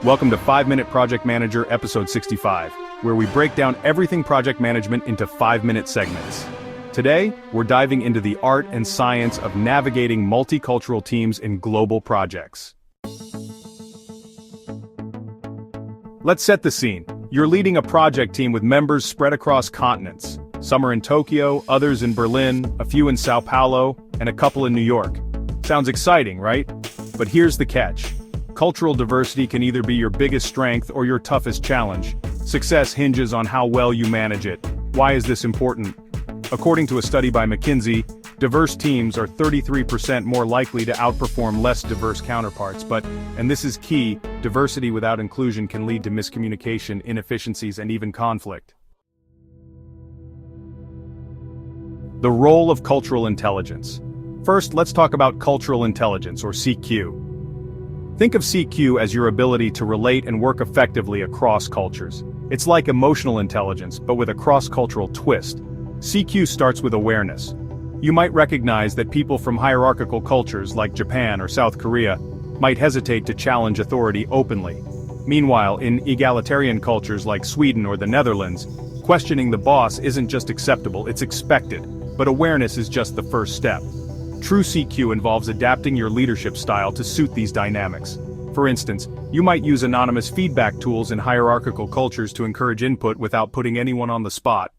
Welcome to 5-Minute Project Manager Episode 65, where we break down everything project management into 5-minute segments. Today, we're diving into the art and science of navigating multicultural teams in global projects. Let's set the scene. You're leading a project team with members spread across continents. Some are in Tokyo, others in Berlin, a few in Sao Paulo, and a couple in New York. Sounds exciting, right? But here's the catch. Cultural diversity can either be your biggest strength or your toughest challenge. Success hinges on how well you manage it. Why is this important? According to a study by McKinsey, diverse teams are 33% more likely to outperform less diverse counterparts, but, and this is key, diversity without inclusion can lead to miscommunication, inefficiencies, and even conflict. The role of cultural intelligence. First, let's talk about cultural intelligence, or CQ. Think of CQ as your ability to relate and work effectively across cultures. It's like emotional intelligence, but with a cross-cultural twist. CQ starts with awareness. You might recognize that people from hierarchical cultures like Japan or South Korea might hesitate to challenge authority openly. Meanwhile, in egalitarian cultures like Sweden or the Netherlands, questioning the boss isn't just acceptable, it's expected, but awareness is just the first step. True CQ involves adapting your leadership style to suit these dynamics. For instance, you might use anonymous feedback tools in hierarchical cultures to encourage input without putting anyone on the spot.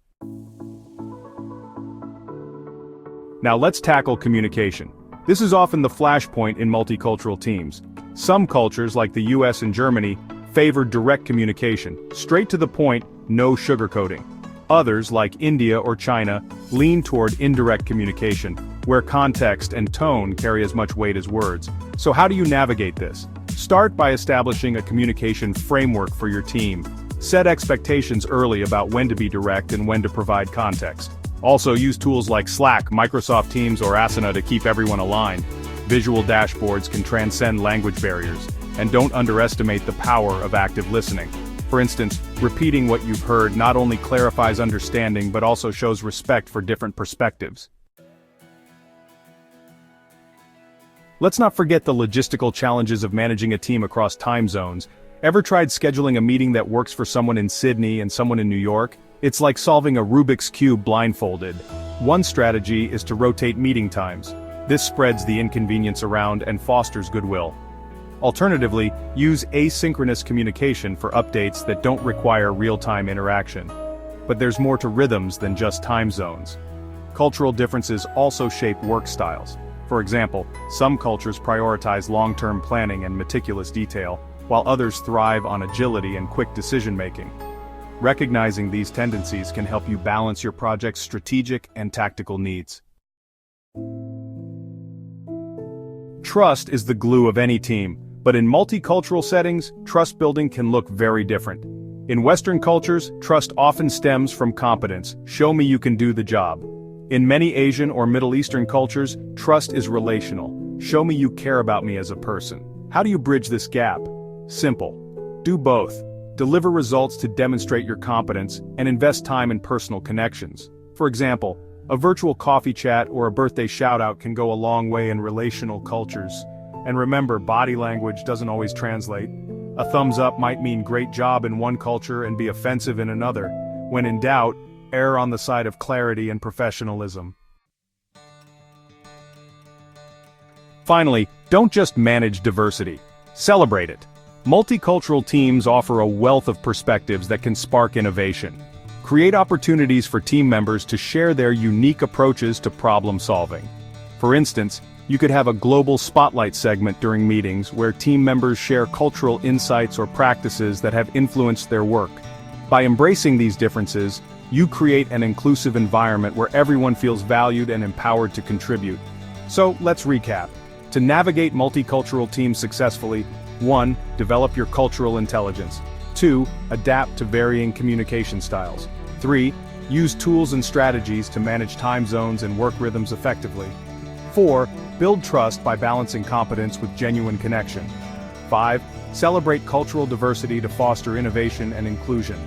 Now let's tackle communication. This is often the flashpoint in multicultural teams. Some cultures, like the US and Germany, favor direct communication, straight to the point, no sugarcoating. Others, like India or China, lean toward indirect communication, where context and tone carry as much weight as words. So how do you navigate this? Start by establishing a communication framework for your team. Set expectations early about when to be direct and when to provide context. Also, use tools like Slack, Microsoft Teams, or Asana to keep everyone aligned. Visual dashboards can transcend language barriers, and don't underestimate the power of active listening. For instance, repeating what you've heard not only clarifies understanding but also shows respect for different perspectives. Let's not forget the logistical challenges of managing a team across time zones. Ever tried scheduling a meeting that works for someone in Sydney and someone in New York? It's like solving a Rubik's Cube blindfolded. One strategy is to rotate meeting times. This spreads the inconvenience around and fosters goodwill. Alternatively, use asynchronous communication for updates that don't require real-time interaction. But there's more to rhythms than just time zones. Cultural differences also shape work styles. For example, some cultures prioritize long-term planning and meticulous detail, while others thrive on agility and quick decision-making. Recognizing these tendencies can help you balance your project's strategic and tactical needs. Trust is the glue of any team. But in multicultural settings, trust building can look very different. In Western cultures, trust often stems from competence. Show me you can do the job. In many Asian or Middle Eastern cultures, trust is relational. Show me you care about me as a person. How do you bridge this gap? Simple. Do both. Deliver results to demonstrate your competence and invest time in personal connections. For example, a virtual coffee chat or a birthday shout-out can go a long way in relational cultures. And remember, body language doesn't always translate. A thumbs up might mean great job in one culture and be offensive in another. When in doubt, err on the side of clarity and professionalism. Finally, don't just manage diversity. Celebrate it. Multicultural teams offer a wealth of perspectives that can spark innovation. Create opportunities for team members to share their unique approaches to problem solving. For instance, you could have a global spotlight segment during meetings where team members share cultural insights or practices that have influenced their work. By embracing these differences, you create an inclusive environment where everyone feels valued and empowered to contribute. So, let's recap. To navigate multicultural teams successfully, 1. Develop your cultural intelligence. 2. Adapt to varying communication styles. 3. Use tools and strategies to manage time zones and work rhythms effectively. 4. Build trust by balancing competence with genuine connection. 5. Celebrate cultural diversity to foster innovation and inclusion.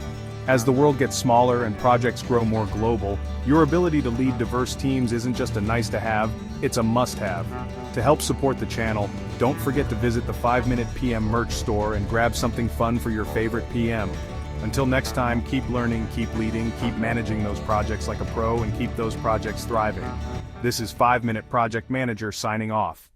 As the world gets smaller and projects grow more global, your ability to lead diverse teams isn't just a nice-to-have, It's a must-have. To help support the channel, don't forget to visit the 5-Minute PM merch store and grab something fun for your favorite PM. Until next time, keep learning, keep leading, keep managing those projects like a pro, and keep those projects thriving. This is 5-Minute Project Manager signing off.